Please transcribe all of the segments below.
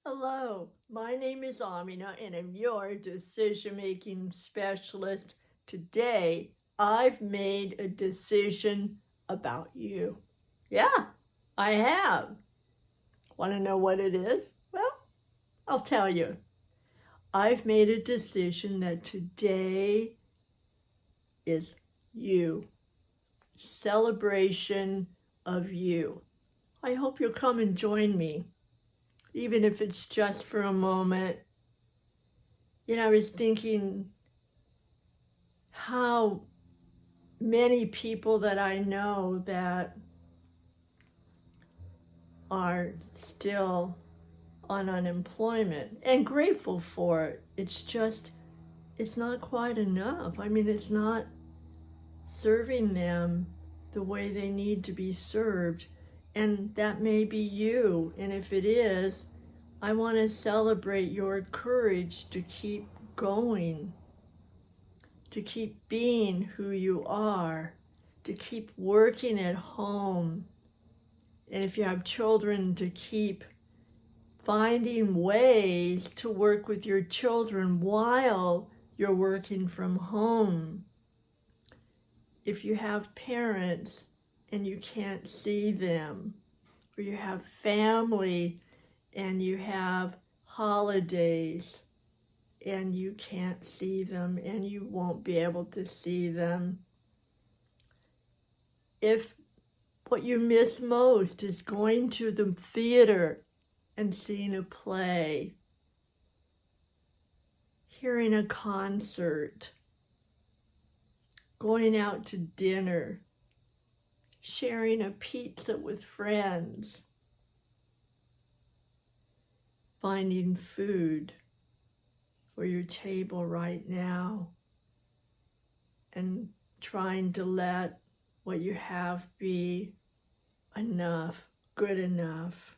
Hello, my name is Amina and I'm your decision-making specialist. Today, I've made a decision about you. Yeah, I have. Want to know what it is? Well, I'll tell you. I've made a decision that today is you. Celebration of you. I hope you'll come and join me, even if it's just for a moment. I was thinking how many people that I know that are still on unemployment and grateful for it. It's not quite enough. I mean, it's not serving them the way they need to be served. And that may be you. And if it is, I want to celebrate your courage to keep going, to keep being who you are, to keep working at home. And if you have children, to keep finding ways to work with your children while you're working from home. If you have parents and you can't see them, or you have family and you have holidays and you can't see them and you won't be able to see them. If what you miss most is going to the theater and seeing a play, hearing a concert, going out to dinner, sharing a pizza with friends, finding food for your table right now, and trying to let what you have be enough, good enough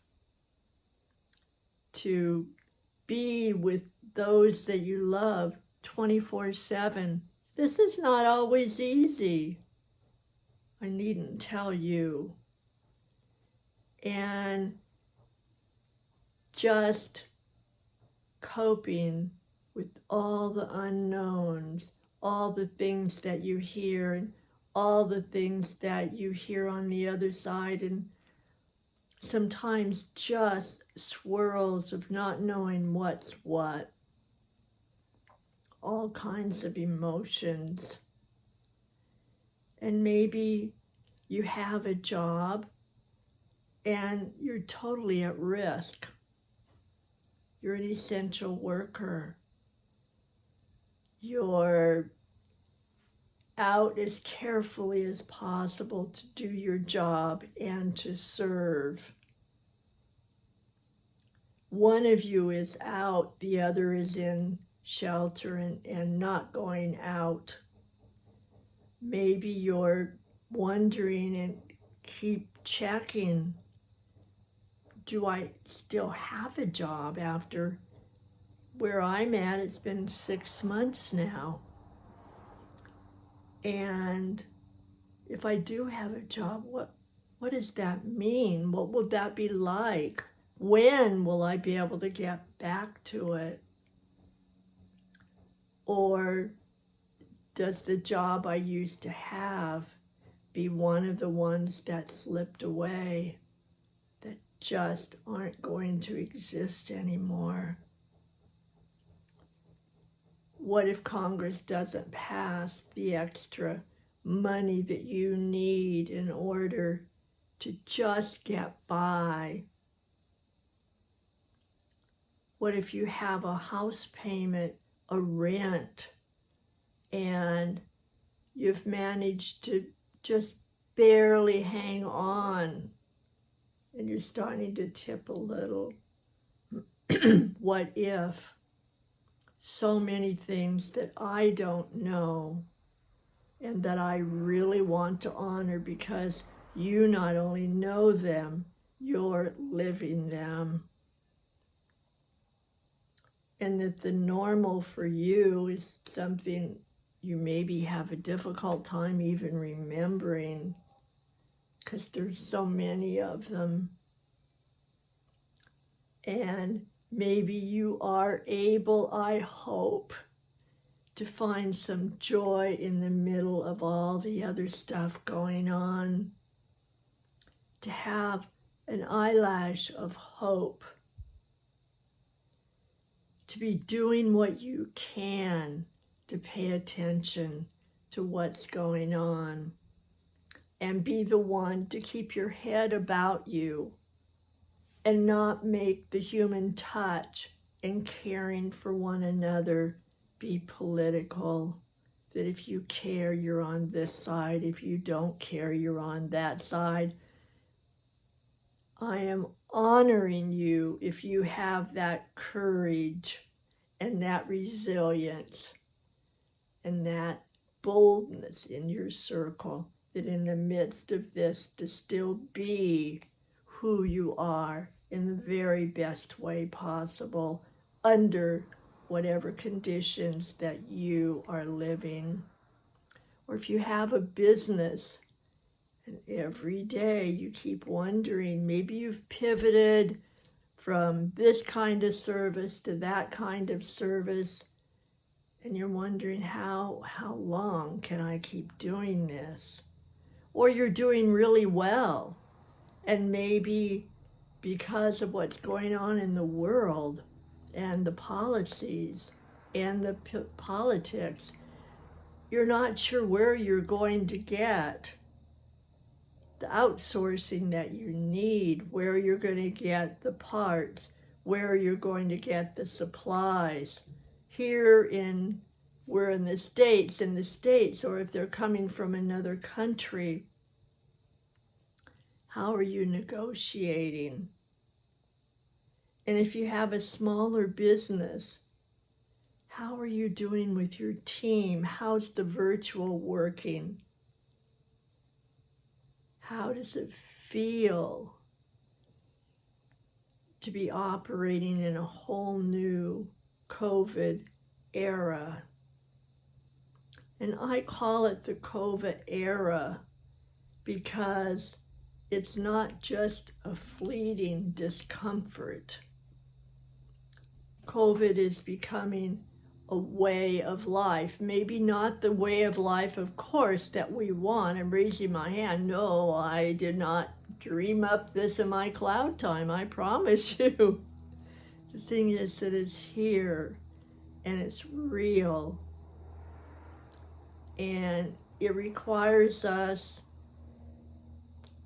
to be with those that you love 24/7. This is not always easy. I needn't tell you. And just coping with all the unknowns, all the things that you hear, and all the things that you hear on the other side, and sometimes just swirls of not knowing what's what. All kinds of emotions. And maybe you have a job and you're totally at risk. You're an essential worker. You're out as carefully as possible to do your job and to serve. One of you is out, the other is in shelter and not going out. Maybe you're wondering and keep checking, do I still have a job after where I'm at? It's been 6 months now. And if I do have a job, what does that mean? What will that be like? When will I be able to get back to it? Or does the job I used to have be one of the ones that slipped away, that just aren't going to exist anymore? What if Congress doesn't pass the extra money that you need in order to just get by? What if you have a house payment, a rent, and you've managed to just barely hang on and you're starting to tip a little? What if? So many things that I don't know and that I really want to honor, because you not only know them, you're living them. And that the normal for you is something you maybe have a difficult time even remembering, because there's so many of them. And maybe you are able, I hope, to find some joy in the middle of all the other stuff going on, to have an eyelash of hope, to be doing what you can to pay attention to what's going on, and be the one to keep your head about you and not make the human touch and caring for one another be political. That if you care, you're on this side. If you don't care, you're on that side. I am honoring you if you have that courage and that resilience and that boldness in your circle, that in the midst of this, to still be who you are in the very best way possible under whatever conditions that you are living. Or if you have a business and every day you keep wondering, maybe you've pivoted from this kind of service to that kind of service, and you're wondering, how long can I keep doing this? Or you're doing really well, and maybe because of what's going on in the world and the policies and the politics, you're not sure where you're going to get the outsourcing that you need, where you're going to get the parts, where you're going to get the supplies. We're in the States, or if they're coming from another country, how are you negotiating? And if you have a smaller business, how are you doing with your team? How's the virtual working? How does it feel to be operating in a whole new COVID era? And I call it the COVID era because it's not just a fleeting discomfort. COVID is becoming a way of life. Maybe not the way of life, of course, that we want. I'm raising my hand. No, I did not dream up this in my cloud time, I promise you. The thing is that it's here and it's real. And it requires us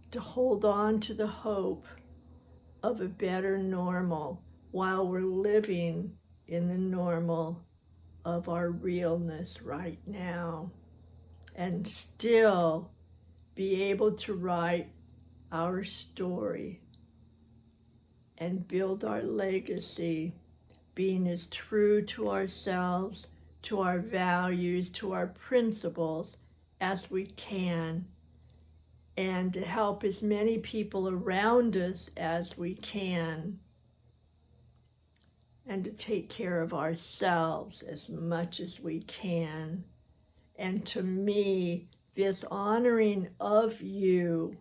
to hold on to the hope of a better normal while we're living in the normal of our realness right now, and still be able to write our story and build our legacy, being as true to ourselves, to our values, to our principles as we can, and to help as many people around us as we can, and to take care of ourselves as much as we can. And to me, this honoring of you,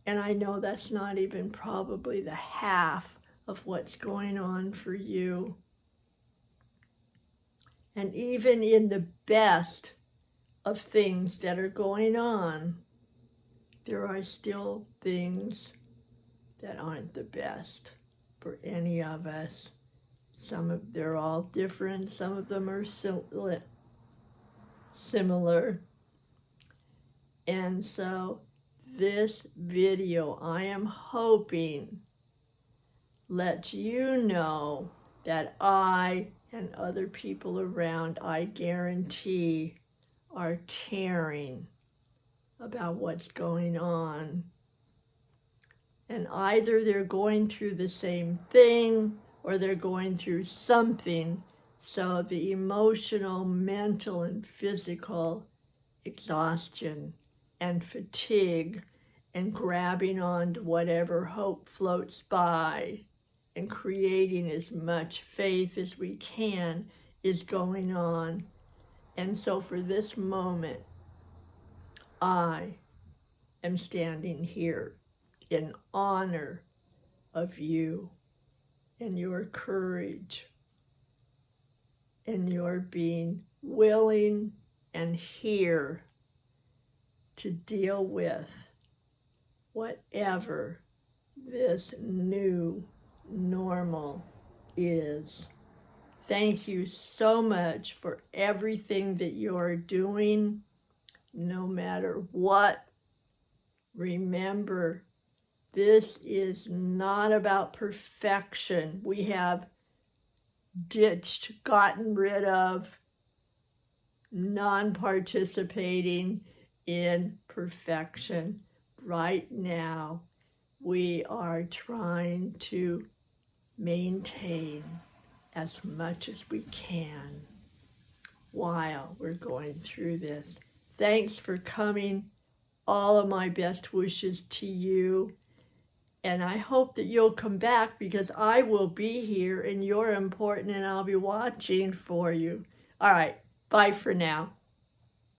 and I know that's not even probably the half of what's going on for you. And even in the best of things that are going on, there are still things that aren't the best for any of us. They're all different. Some of them are similar. And so this video, I am hoping, lets you know that I and other people around, I guarantee, are caring about what's going on. And either they're going through the same thing or they're going through something. So the emotional, mental, and physical exhaustion and fatigue and grabbing on to whatever hope floats by and creating as much faith as we can is going on. And so for this moment, I am standing here in honor of you. and your courage and your being willing and here to deal with whatever this new normal is. Thank you so much for everything that you're doing, no matter what. Remember, this is not about perfection. We have gotten rid of non-participating in perfection. Right now, we are trying to maintain as much as we can while we're going through this. Thanks for coming. All of my best wishes to you. And I hope that you'll come back because I will be here and you're important and I'll be watching for you. All right, bye for now.